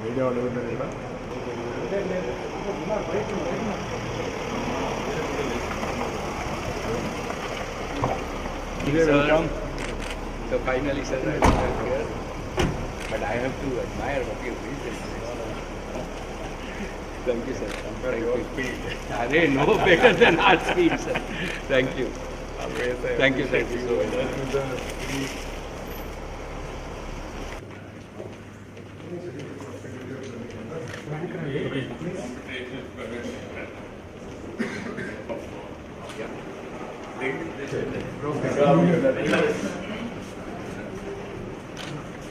Media వాళ్ళు ఉంటారు ఇక్కడ. So finally, sir, I am here. But I have to admire what you did. Thank you, sir. Thank you. No better than our speed, sir. Thank you. Thank you so much.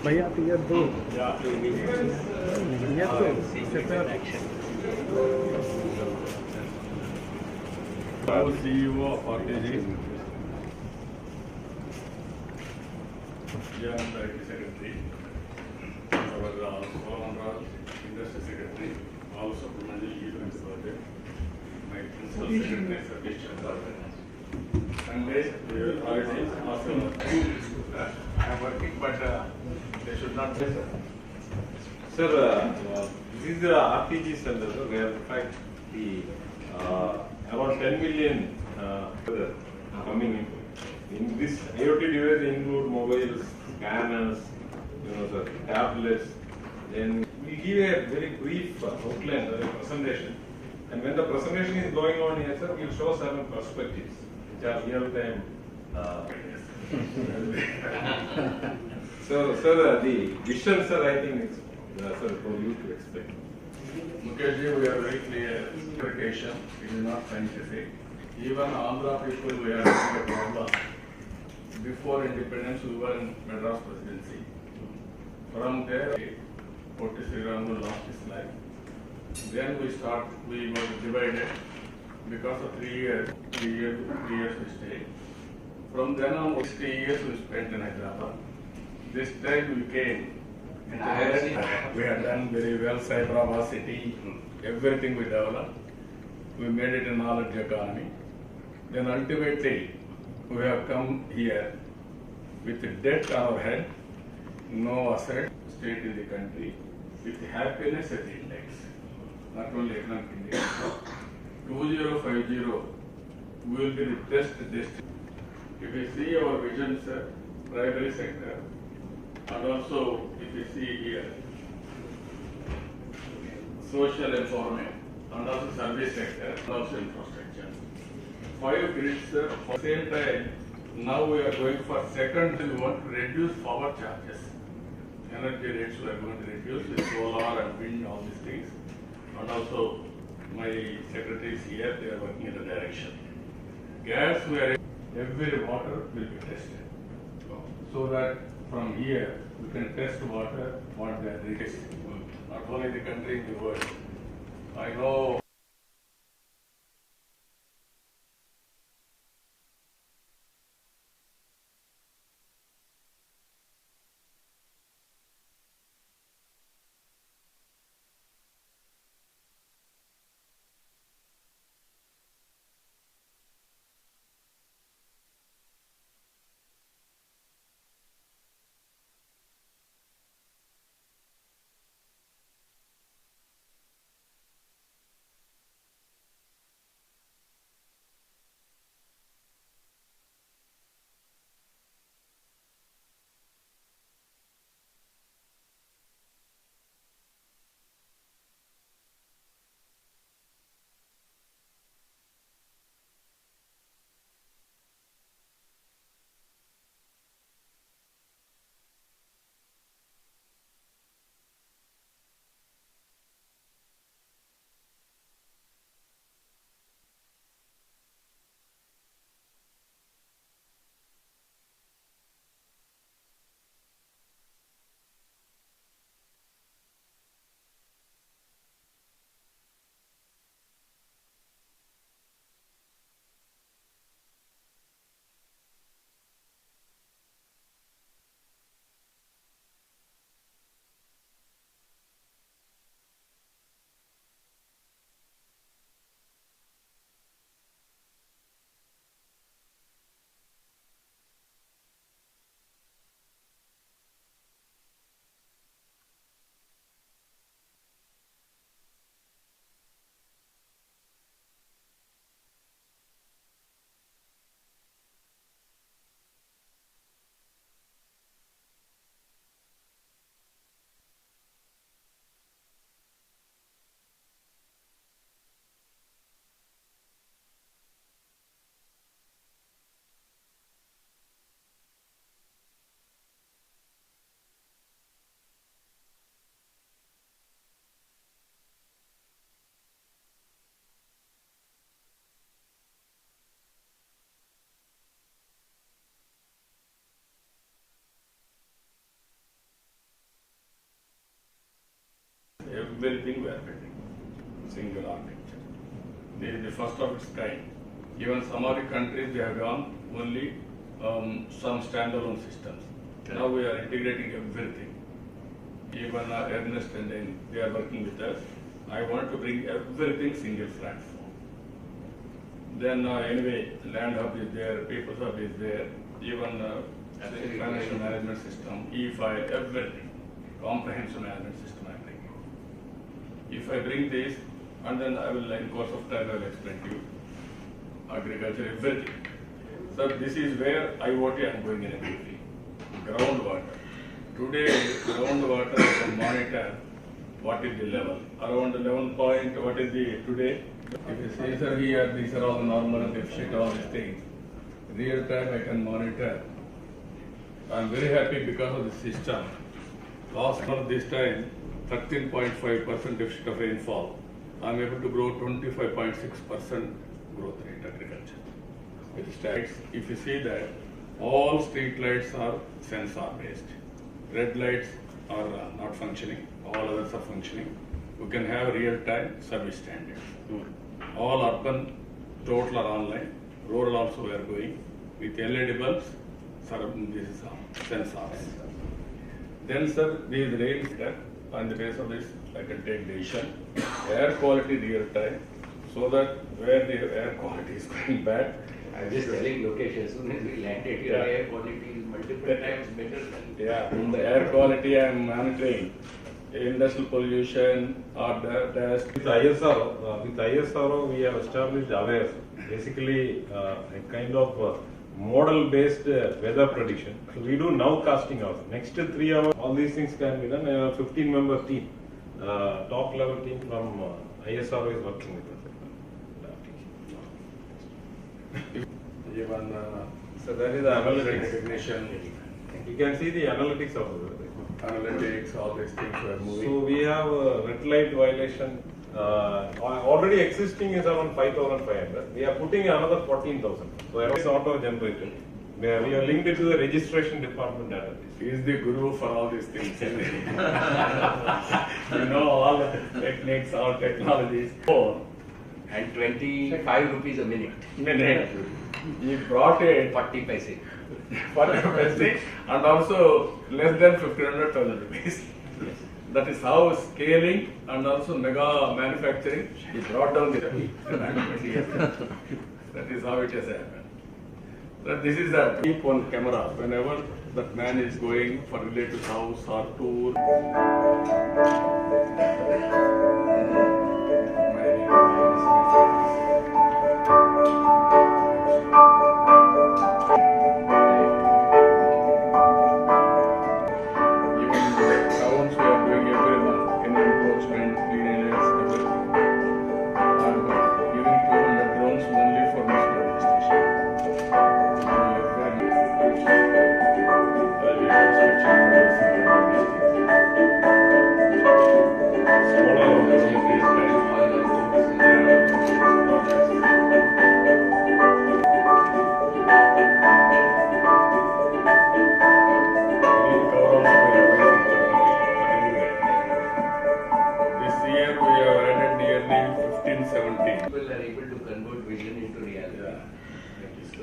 भैया ticket दो CEO of RTG, and IT Secretary, our Solandra Industry Secretary, all supplementary events project, my Principal Secretary, Satish Chandra. Sunday, I am working, but they should not say so. Sir, this is the RTG center, where in fact the about 10 million coming in. In this IoT device include mobiles, scanners, sir, tablets. Then we give a very brief outline, presentation. And when the presentation is going on here, sir, we'll show certain perspectives, which are real time. Sir, the vision, sir, I think it's for you to explain. Mukeshji, we are very clear. Education, it is not scientific. Even Andhra people, we are having a problem. Before independence, we were in Madras presidency. From there, Potty Sriramulu lost his life. Then we were divided because of 3 years. 3 years we stayed. From then on, 60 years we spent in Hyderabad. This time we came. We had done very well, Hyderabad city, everything we developed. We made it a knowledge economy. Then ultimately, we have come here with debt on our head, no asset, state in the country, with happiness at the index. Not only economic index. 2050, we will be the best district. If you see our vision, sir, primary sector, and also if you see here, social empowerment, and also service sector, and also infrastructure. 5 grids, sir. At the same time, now we are going for second, we want to reduce power charges. Energy rates we are going to reduce with solar and wind, all these things. And also, my secretaries here, they are working in the direction. Gas, every water will be tested. So that from here, we can test water, what they are drinking. Not only the country, in the world. I know everything we are building. Single architecture. This is the first of its kind. Even some other countries they have gone only some standalone systems. Now we are integrating everything. Even Ernest and then they are working with us. I want to bring everything single platform. Then anyway, land hub is there, people's hub is there, even financial management system, e-file, everything, comprehensive management system I bring. If I bring this, and then I will, in course of time, I will explain to you agriculture, everything. So this is where IoT I am going in a quickly. Groundwater. Today, groundwater can monitor what is the level. Around 11 point, what is the today? If you see sir here, these are all normal and deficit, all these things. Real time I can monitor. I am very happy because of the system. Last month this time, 13.5% deficit of rainfall. I am able to grow 25.6% growth rate agriculture. With stats, if you see that all street lights are sensor based. Red lights are not functioning, all others are functioning. We can have real time service standards. All urban total are online, rural also we are going with LED bulbs, this is sensors. Then sir, these rains here, on the basis of this I can take decision. Air quality real time, so that where the air quality is going bad. I was just telling Lokesh, as soon as we landed here, Yeah. air quality is multiple times better than. Yeah, the air quality I am monitoring. Industrial pollution or dust. With ISRO, we have established AWARE, basically a kind of model-based weather prediction. So we do nowcasting also. Next 3 hours, all these things can be done. A 15-member team, top-level team from ISRO is working with us. Even So that is the analytics. recognition, You can see the analytics of it. analytics, all these things were moving. So we have red light violation. Already existing is around 5,500. We are putting another 14,000. So it's auto generated. We are linked it to the registration department database. He is the guru for all these things. You know all the techniques, all technologies. And 25 rupees a minute. Minute. He brought it 40 paise. for the and also less than 1,500 rupees. That is how scaling and also mega manufacturing, he brought down the 20 years. That is how it has happened. But this is a keep on camera whenever that man is going for relative's house or tour. People are able to convert vision into reality. So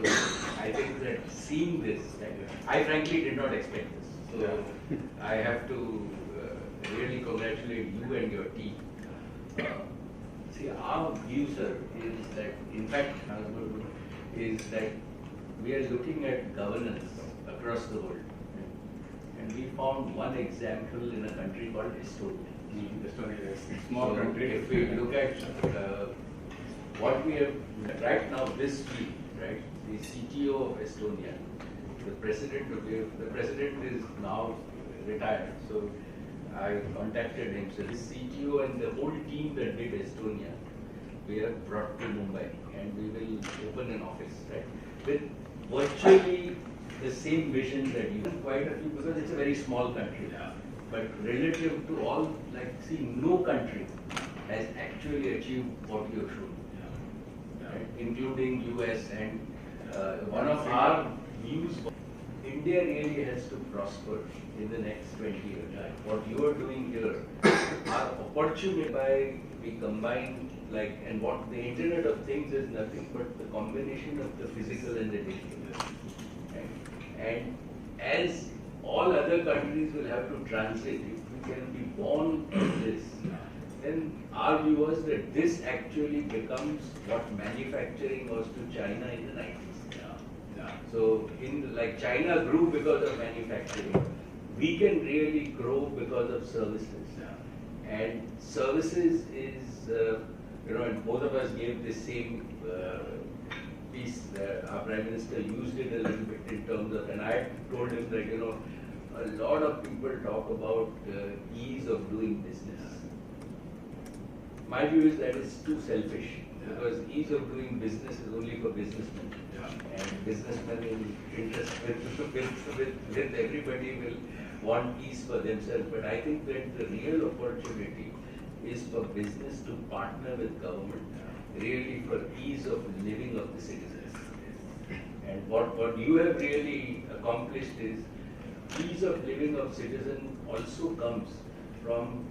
I think that seeing this, I frankly did not expect this. So I have to really congratulate you and your team. See, our view, sir, is that, in fact, is that we are looking at governance across the world. And we found one example in a country called Estonia. Estonia is a small So country. if we look at what we have right now, this week, right, the CTO of Estonia, the president is now retired. So I contacted him. So this CTO and the whole team that did Estonia, we have brought to Mumbai, and we will open an office, right, with virtually the same vision that you have. Quite a few, because it's a very small country. But relative to all, like, see, no country has actually achieved what you have shown, right? Including US. And one of our views, India really has to prosper in the next 20 years. What you are doing here our opportunity by we combine like, and what the Internet of Things is nothing but the combination of the physical and the digital. Right? And as all other countries will have to transit, if we can be born in this, then our view was that this actually becomes what manufacturing was to China in the 90s. So in like China grew because of manufacturing, we can really grow because of services. And services is, and both of us gave the same piece. Our Prime Minister used it a little bit in terms of, and I told him that, a lot of people talk about ease of doing business. My view is that it's too selfish, because ease of doing business is only for businessmen. And businessmen in interest with everybody will want ease for themselves. But I think that the real opportunity is for business to partner with government, really for ease of living of the citizens. And what you have really accomplished is ease of living of citizen also comes from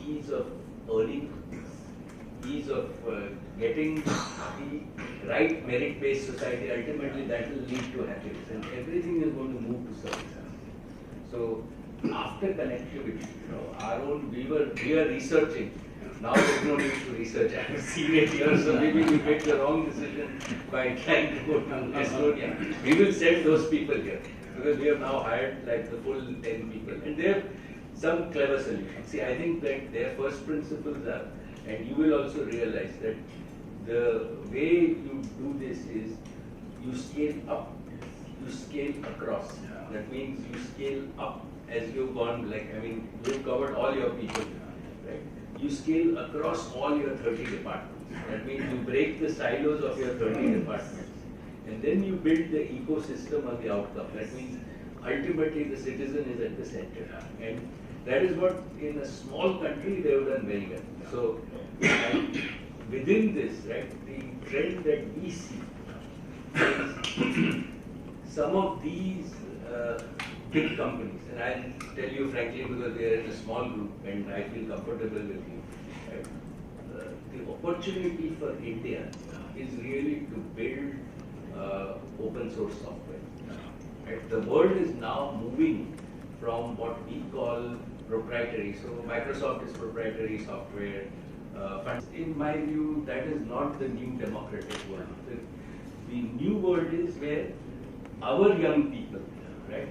ease of earning, ease of getting the right merit-based society. Ultimately, that will lead to happiness, and everything is going to move to service. So, after connectivity, our own we are researching. Now there's no need to research. I have seen it here, so maybe we made the wrong decision by trying to go to Estonia. We will send those people here, because we have now hired like the full 10 people, and they have some clever solutions. See, I think that their first principles are, and you will also realize that the way you do this is you scale up, you scale across. That means you scale up as you've gone, you've covered all your people, right? You scale across all your 30 departments. That means you break the silos of your 30 departments. And then you build the ecosystem of the outcome. That means ultimately the citizen is at the center. And that is what in a small country they have done very well. So within this, right, the trend that we see is some of these big companies, and I'll tell you frankly because we are in a small group and I feel comfortable with you. Right? The opportunity for India is really to build open source software. Right? The world is now moving from what we call proprietary. So Microsoft is proprietary software. In my view, that is not the new democratic world. The new world is where our young people, right,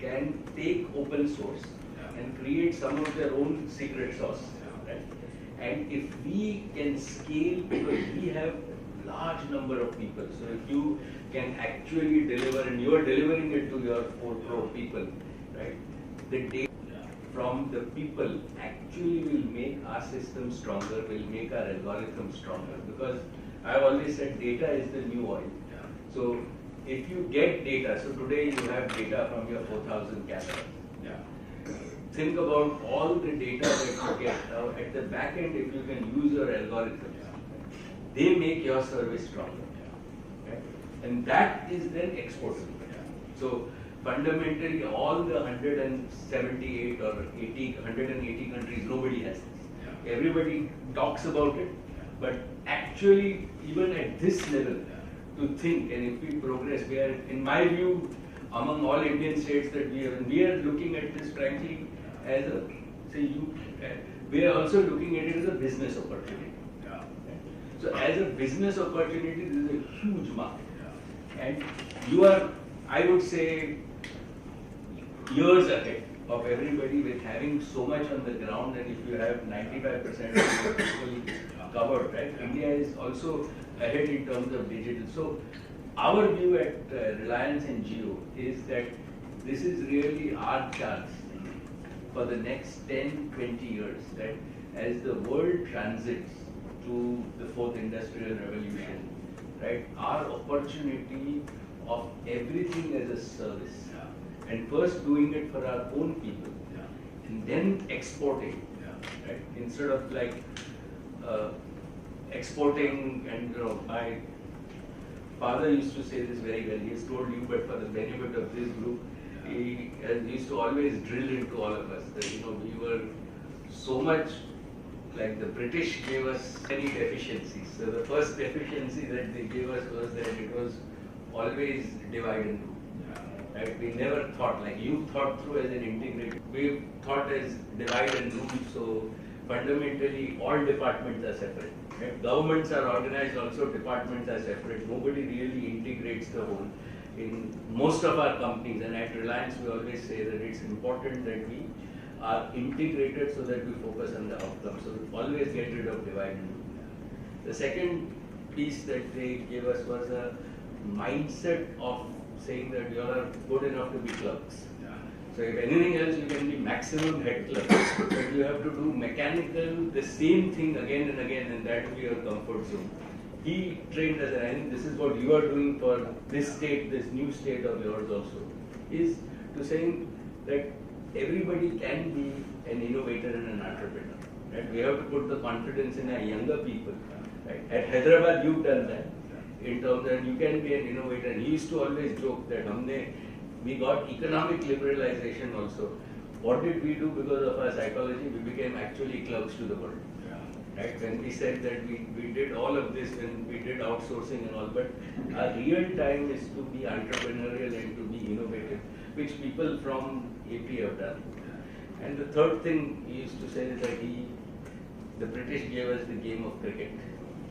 can take open source and create some of their own secret sauce. Right? And if we can scale, because we have large number of people, so if you can actually deliver, and you are delivering it to your 4 crore people, right, the data from the people actually will make our system stronger, will make our algorithm stronger, because I've always said data is the new oil. So if you get data, so today you have data from your 4,000 cameras. Think about all the data that you get. Now at the back end, if you can use your algorithms, they make your service stronger. Right? And that is then exportable. So fundamentally, all the 178 or 180 countries, nobody has this. Everybody talks about it, but actually, even at this level, to think, and if we progress, we are, in my view, among all Indian states that we are looking at this frankly as a, we are also looking at it as a business opportunity. So as a business opportunity, this is a huge market. And you are, I would say, years ahead of everybody with having so much on the ground, and if you have 95% of your people covered, right? India is also ahead in terms of digital. So our view at Reliance and Jio is that this is really our chance for the next 10-20 years, that as the world transits to the 4th industrial revolution, right, our opportunity of everything as a service, and first doing it for our own people, and then exporting, right, instead of like exporting. And my father used to say this very well. He has told you, but for the benefit of this group, he used to always drill into all of us that we were so much, like the British gave us many deficiencies. So the first deficiency that they gave us was that it was always divide and rule. Right? We never thought, like you thought through as an integrated. We thought as divide and rule. So fundamentally, all departments are separate. Right? Governments are organized, also departments are separate. Nobody really integrates the whole. In most of our companies, and at Reliance, we always say that it's important that we are integrated so that we focus on the outcome. So we always get rid of divide and rule. The second piece that they gave us was a mindset of saying that you are good enough to be clerks. So if anything else, you can be maximum head clerk, but you have to do mechanical, the same thing again and again, and that will be your comfort zone. He trained us, and I think this is what you are doing for this state, this new state of yours also, is to saying that everybody can be an innovator and an entrepreneur. Right? We have to put the confidence in our younger people. Right? At Hyderabad, you've done that. In terms that you can be an innovator. And he used to always joke that we got economic liberalization also. What did we do because of our psychology? We became actually clerks to the world. Right? When we said that we did all of this, when we did outsourcing and all, but our real time is to be entrepreneurial and to be innovative, which people from AP have done. And the third thing he used to say is that the British gave us the game of cricket.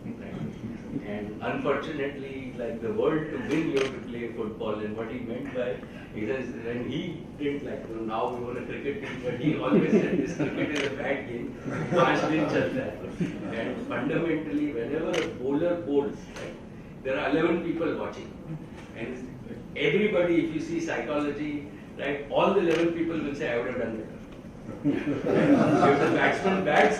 Right? And unfortunately, like the world to win, you have to play football. And what he meant by it is, and he didn't like, now we want a cricket team, but he always said this cricket is a bad game. 5 din chalta hai. And fundamentally, whenever a bowler bowls, right, there are 11 people watching. And everybody, if you see psychology, right, all the 11 people will say, I would have done better. So if the batsman bats,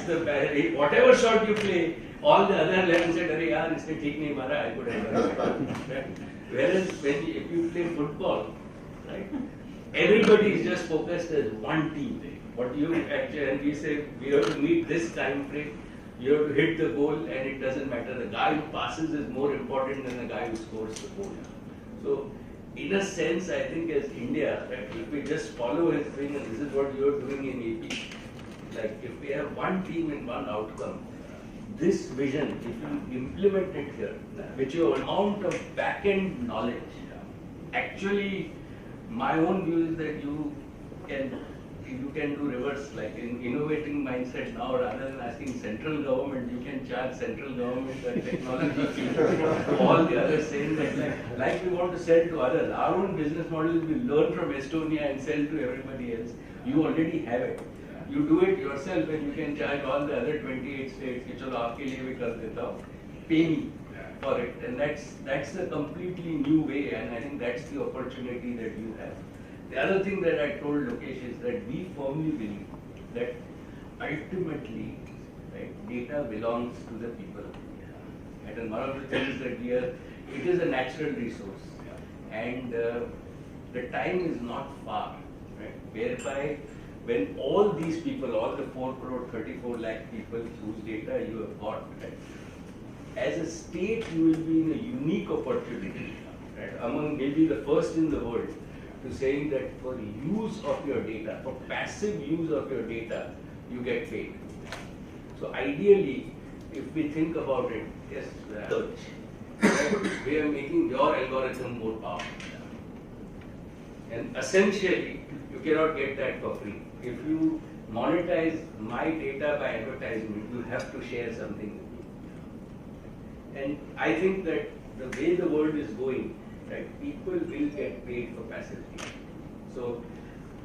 whatever shot you play, all the other 11 said, "Arey yaar, isne theek nahi mara, I could have done it." Whereas if you play football, right, everybody is just focused as one team. What you actually, and we say we have to meet this time frame, you have to hit the goal, and it doesn't matter. The guy who passes is more important than the guy who scores the goal. So, in a sense, I think as India, right, if we just follow his thing, and this is what you are doing in AP, like if we have one team and one outcome, this vision, if you implement it here, with your amount of back-end knowledge, actually, my own view is that you can do reverse, like in innovating mindset now, rather than asking central government, you can charge central government the technology, all the others saying that, like we want to sell to others. Our own business model is we learn from Estonia and sell to everybody else. You already have it. You do it yourself and you can charge all the other 28 states, कि चलो आपके लिए भी कर देता हूँ, pay me for it. And that's a completely new way, and I think that's the opportunity that you have. The other thing that I told Lokesh is that we firmly believe that ultimately, right, data belongs to the people. And one of the things that it is a natural resource, and the time is not far, right, whereby when all these people, all the 4 crore, 34 lakh people whose data you have got, right, as a state you will be in a unique opportunity, right, among maybe the first in the world, to saying that for use of your data, for passive use of your data, you get paid. So ideally, if we think about it, yes, search, we are making your algorithm more powerful. And essentially, you cannot get that for free. If you monetize my data by advertisement, you have to share something with me. And I think that the way the world is going, right, people will get paid for passive data. So,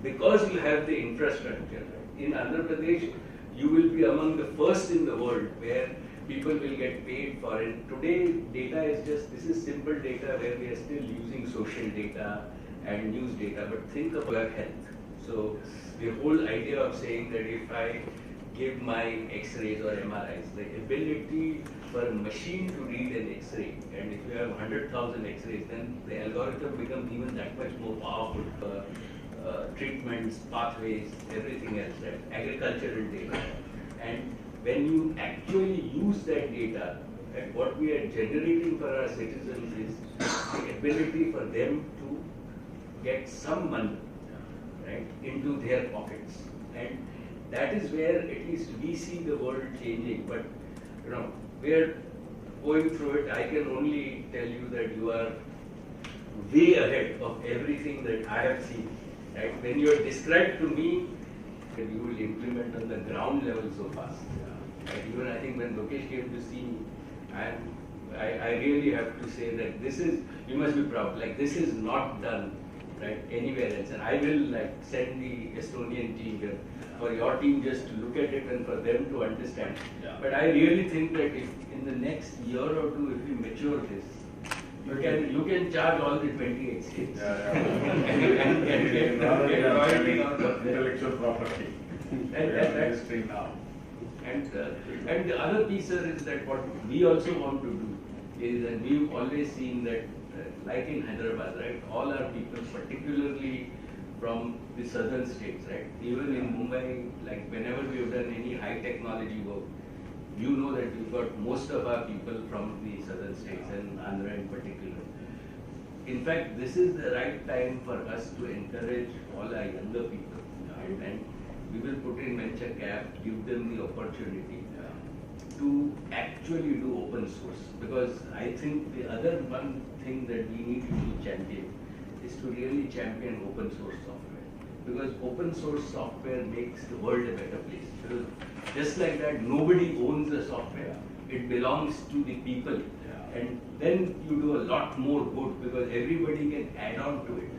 because you have the infrastructure, right, in Andhra Pradesh, you will be among the first in the world where people will get paid for it. Today, data is just, this is simple data where we are still using social data and news data, but think of your health. So the whole idea of saying that if I give my X-rays or MRIs, the ability for a machine to read an X-ray, and if you have 100,000 X-rays, then the algorithm becomes even that much more powerful for treatments, pathways, everything else, right? Agricultural data. And when you actually use that data, right, what we are generating for our citizens is the ability for them to get some money, right, into their pockets. And that is where at least we see the world changing. But we are going through it. I can only tell you that you are way ahead of everything that I have seen. Right? When you are described to me, that you will implement on the ground level so fast. Right? Even I think when Lokesh came to see me, I really have to say that this is, you must be proud, like this is not done right anywhere else. And I will send the Estonian team here for your team just to look at it and for them to understand. But I really think that if in the next year or two, if we mature this, you can charge all the 28 states. and get royalty out of that. Intellectual property. That's thing now. And the other piece, sir, is that what we also want to do is, and we've always seen that, like in Hyderabad, right, all our people, particularly from the southern states, right, even in Mumbai, like whenever we have done any high technology work, you know that we've got most of our people from the southern states and Andhra in particular. In fact, this is the right time for us to encourage all our younger people, and we will put in venture cap, give them the opportunity to actually do open source. Because I think the other one thing that we need to champion is to really champion open source software. Because open source software makes the world a better place. Because just like that, nobody owns the software. It belongs to the people. And then you do a lot more good because everybody can add on to it.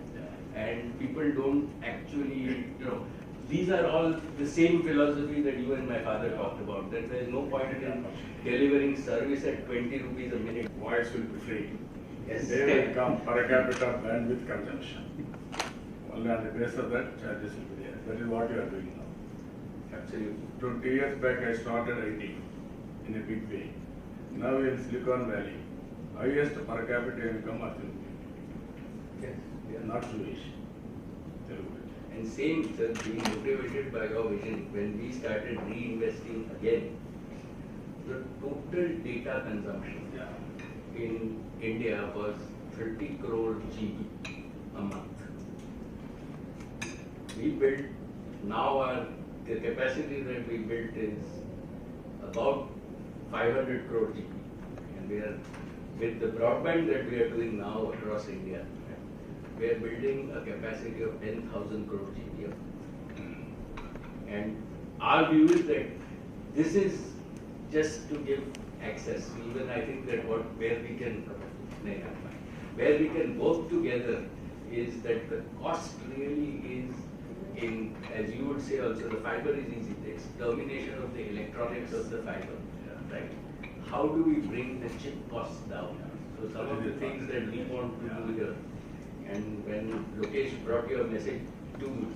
And people don't actually, these are all the same philosophy that you and my father talked about, that there is no point in delivering service at 20 rupees a minute. Voice will be free. Yes. They will come per capita bandwidth consumption. Only on the basis of that, charges will be there. That is what you are doing now. Absolutely. 20 years back, I started IT in a big way. Now in Silicon Valley, highest per capita income are Telugu. Yes. They are not Jewish. Telugu. And same, sir, being motivated by your vision, when we started reinvesting again, the total data consumption in India was 30 crore GB a month. We built, now the capacity that we built is about 500 crore GB. And we are, with the broadband that we are doing now across India, we are building a capacity of 10,000 crore GB. And our view is that this is just to give access. Even I think that where we can work together is that the cost really is in, as you would say also, the fiber is easy. It's termination of the electronics of the fiber, right? How do we bring the chip costs down? So some of the things that we want to do here. And when Lokesh brought your message to me,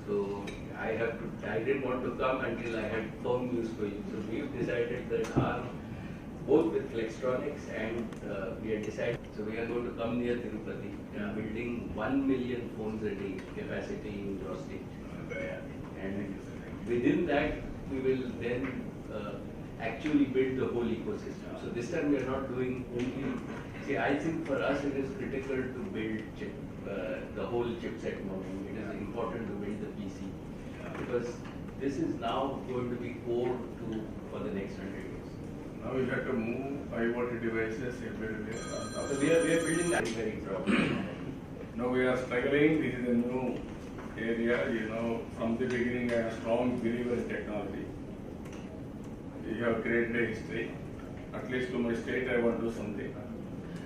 so I didn't want to come until I had firm news for you. So we've decided that both with Flextronics and we had decided, so we are going to come near Tirupati, building 1 million phones a day capacity in gross stage. And within that, we will then actually build the whole ecosystem. So this time we are not doing only, see, I think for us it is critical to build the whole chipset model. It is important to build the PC because this is now going to be core for the next 100 years. Now we have to move IoT devices everywhere. So we are building that very properly. Now we are struggling. This is a new area. From the beginning I am a strong believer in technology. We have created a history. At least to my state I want to do something.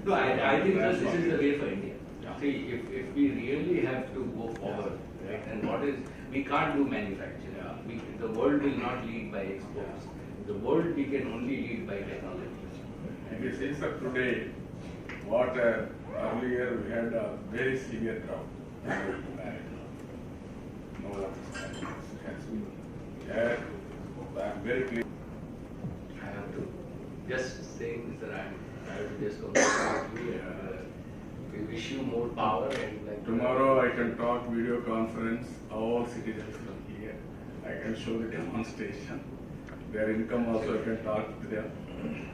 No, I think that this is the way for India. See, if we really have to go forward, right, and we can't do manufacturing. The world will not lead by exports. The world we can only lead by technology. If you see, sir, today, what earlier we had a very severe drought. No water has been. I'm very clear. I have to just saying this, I have to just congratulate you. We wish you more power and like Tomorrow I can talk video conference, all citizens from here. I can show the demonstration. Their income also I can talk to them.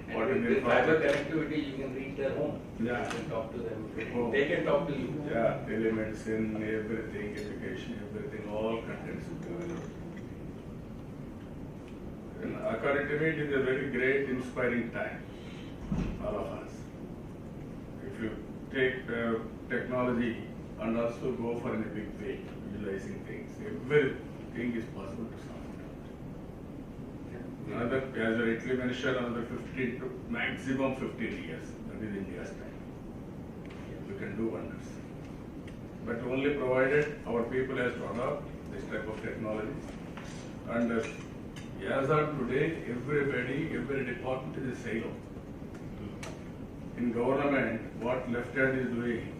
And with fiber connectivity, you can reach their home. Yeah. You can talk to them. Oh. They can talk to you. Yeah, telemedicine, everything, education, everything, all contents will be available. And according to me, it is a very great, inspiring time, all of us. If you take technology and also go for in a big way, visualizing things, everything is possible to solve. Another, as I rightly mentioned, another 15 to maximum 15 years, that is India's time. We can do wonders. But only provided our people has to adopt this type of technology. And as of today, every department is a silo. In government, what left hand is doing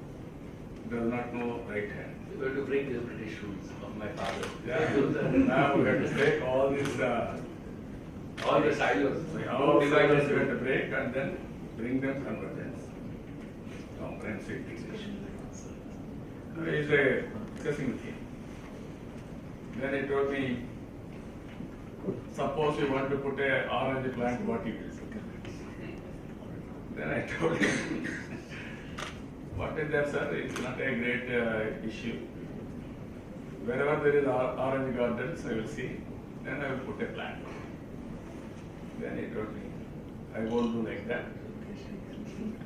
does not know right hand. We have to break the British rules of my father. Yeah. Now we have to break all these, All the silos. all silos we have to break and then bring them convergence, comprehensive integration. It's a discussing with him. Then he told me, suppose you want to put a orange plant, what you will do? Then I told him, what is that, sir? It's not a great issue. Wherever there is orange gardens, I will see, then I will put a plant. Then he told me, I won't do like that.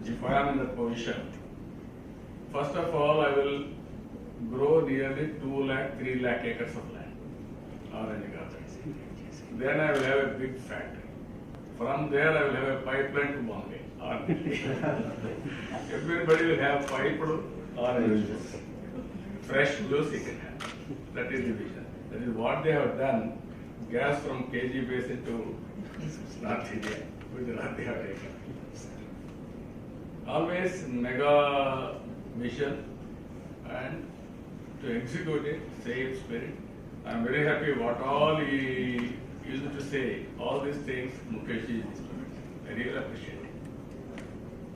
If I am in that position, first of all, I will grow nearly 2 lakh, 3 lakh acres of land, orange gardens. Then I will have a big factory. From there, I will have a pipeline to Bombay. Everybody will have piped orange juice. Fresh juice you can have. That is the vision. That is what they have done. Gas from KG Basin to North India. Gujarat they have taken. Always mega mission and to execute it, same spirit. I am very happy what all he used to say, all these things Mukesh is implementing. I really appreciate it.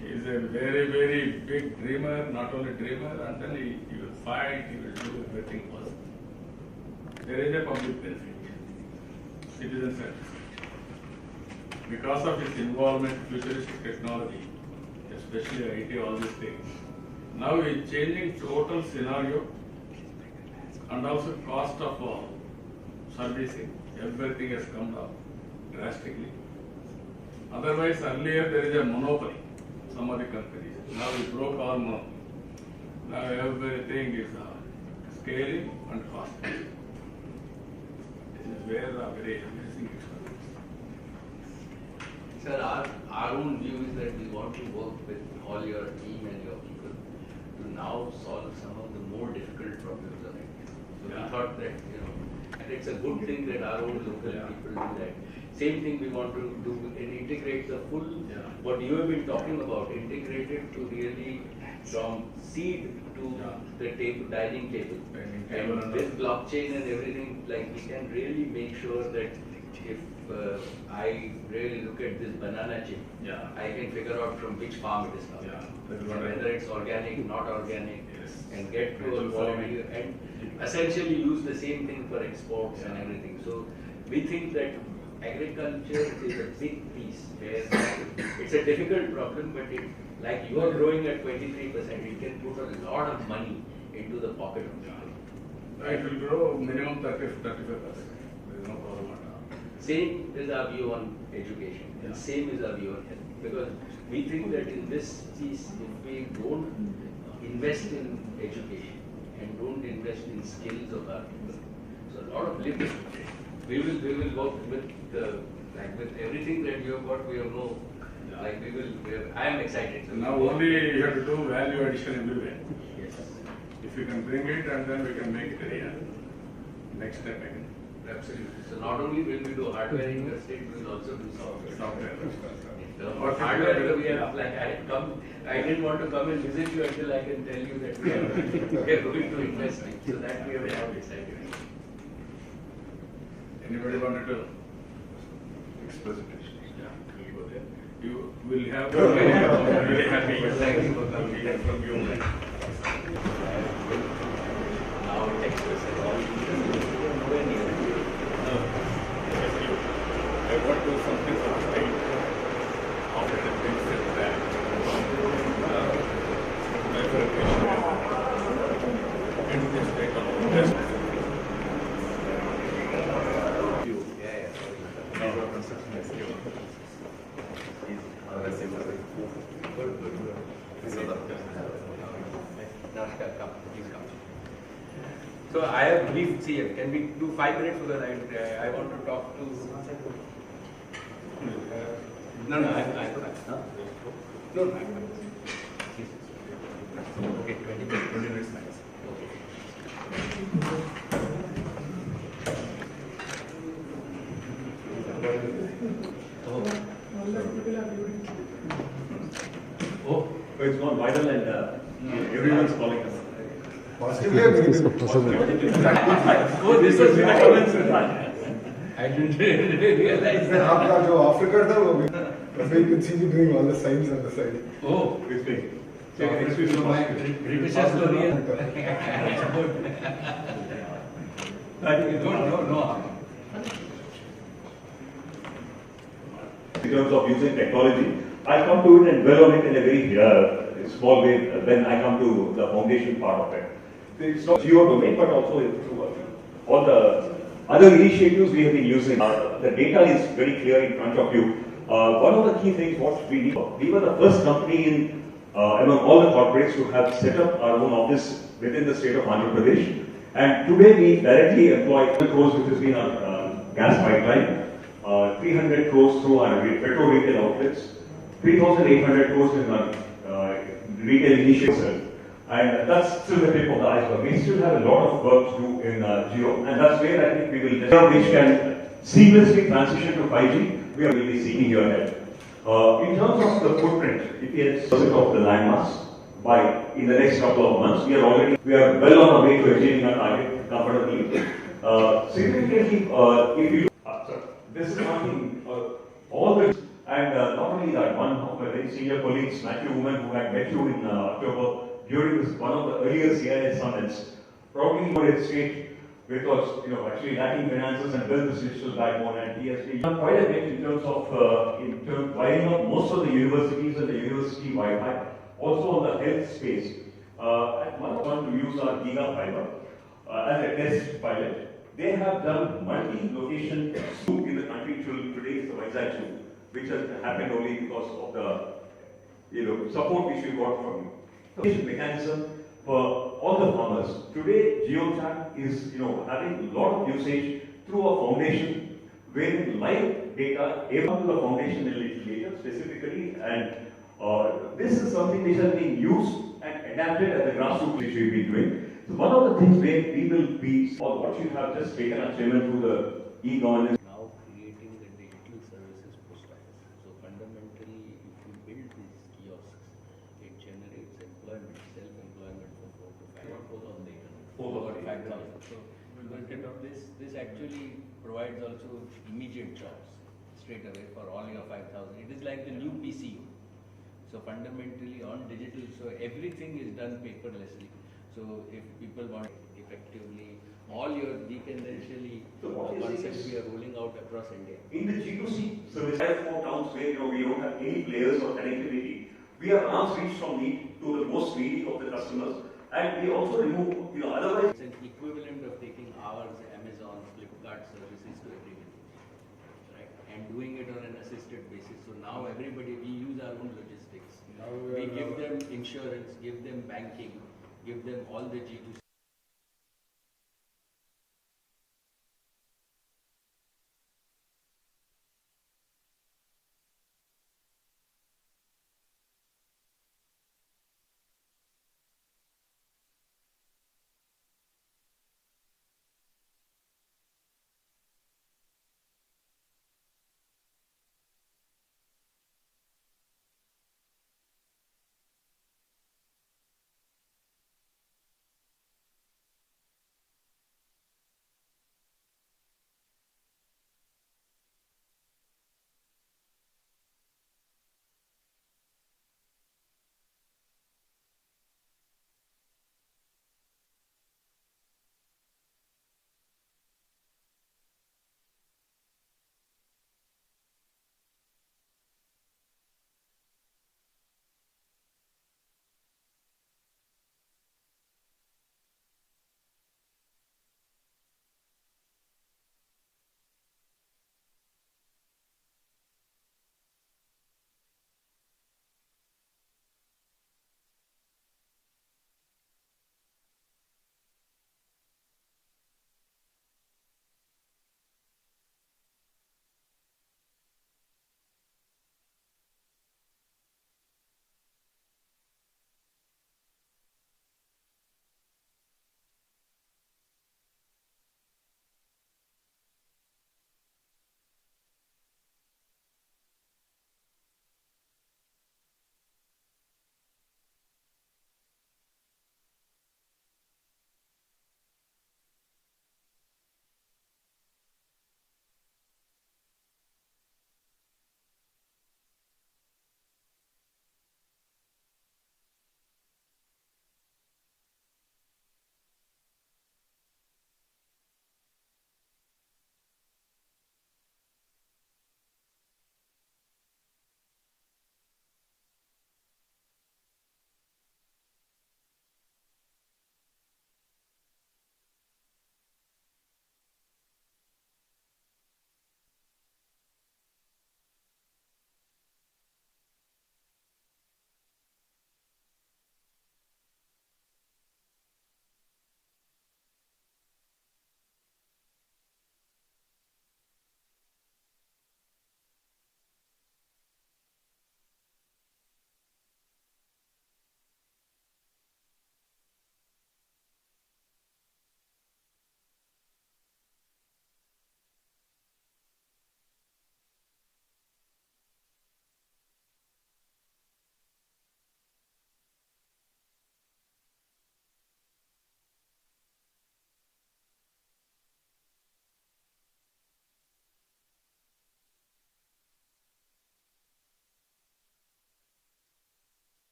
He is a very big dreamer, not only dreamer, and then he will fight, he will do everything possible. There is a public benefit, citizen service. Because of his involvement in futuristic technology, especially IT, all these things, now he is changing total scenario and also cost of servicing. Everything has come down drastically. Otherwise, earlier there is a monopoly, some of the companies. Now we broke all monopoly. Now everything is scaling and costing. This is where a very amazing experience. Sir, our own view is that we want to work with all your team and your people to now solve some of the more difficult problems of it. So we thought that, and it's a good thing that our own local people do that. Same thing we want to do and integrate the full, what you have been talking about, integrate it to really from seed to the table, dining table. And with blockchain and everything, like we can really make sure that if I really look at this banana chip, I can figure out from which farm it is coming. Whether it's organic, not organic, and get to a quality and essentially use the same thing for exports and everything. So we think that agriculture is a big piece where it's a difficult problem, but like you are growing at 23%, it can put a lot of money into the pocket of people. It will grow minimum 30-35%. There is no problem at all. Same is our view on education, and same is our view on health. Because we think that in this piece, if we don't invest in education and don't invest in skills of our people, so a lot of limits. We will work with with everything that you have got. We have no, like we will. I am excited. So Now only you have to do value addition everywhere. yes, If you can bring it and then we can make it real. Next step again. absolutely. So not only will we do hardware industry, we will also do software. Software. But hardware, we are like I didn't want to come and visit you until I can tell you that we are going to invest in. So that we are now decided. Anybody wanted to express it? We'll go there. You will have very happy. Thank you for coming. Hear from you. Now Texas and all nowhere near. I want to do something for the state. After the things that that. My preparation. And just take on test. Yeah. come, please come. So I have brief CM. Can we do 5 minutes because I want to talk to. No, no, I'm huh? No, no, I'm fine. Okay, 20 minutes max. Oh, it's gone viral and everyone's calling us. Positively or negatively? Oh, this was my comments. I didn't realize that. आपका जो after था वो भी that's why you can see you doing all the signs on the side. Oh, Please speak. British historian. No. In terms of using technology, I come to it and dwell on it in a very small way when I come to the foundation part of it. It's not geo domain, but also through all the other initiatives we have been using. The data is very clear in front of you. One of the key things what we did, we were the first company in among all the corporates to have set up our own office within the state of Andhra Pradesh. And today we directly employ crores, which has been our gas pipeline. 300 crores through our petrol retail outlets, 3,800 crores in our retail initiatives, and that's still the tip of the iceberg. We still have a lot of work to do in Jio, and that's where I think we will, which can seamlessly transition to 5G. We are really seeking your help. In terms of the footprint, if you have of the landmass in the next couple of months, we are well on our way to achieving our target comfortably. Significantly, if you this is something all the and not only that, one of my very senior colleagues, Matthew Woman, who had met you in October during one of the earlier CIS summits, probably for his state because actually lacking finances and build this digital backbone, and he has been done quite a bit in terms of wiring up most of the universities and the university Wi-Fi, also on the health space. And one to use our Giga Fiber as a test pilot. They have done multi-location in the country till today is the Vizag Zoo, which has happened only because of the support which we got from you. Mechanism for all the farmers. Today, GeoTrack is having a lot of usage through a foundation where live data able to the foundation a little later specifically, and this is something which has been used and adapted at the grassroots which we've been doing. So one of the things where we will be, or what you have just taken a statement through the e-governance. Now creating the digital services post office. So fundamentally, if you build these kiosks, it generates employment, self-employment for 4 or 5,000. So instead of this actually provides also immediate jobs straight away for all your 5,000. It is like the new PCU. So fundamentally on digital, so everything is done paperlessly. So if people want effectively, all your decondentially concepts we are rolling out across India. In the G2C service, 5 towns where we don't have any players or connectivity, we have arms reach from need to the most needy of the customers, and we also remove, otherwise. It's an equivalent of taking ours, Amazon, Flipkart services to everybody, right? And doing it on an assisted basis. So now everybody, we use our own logistics. We give them insurance, give them banking, give them all the G2C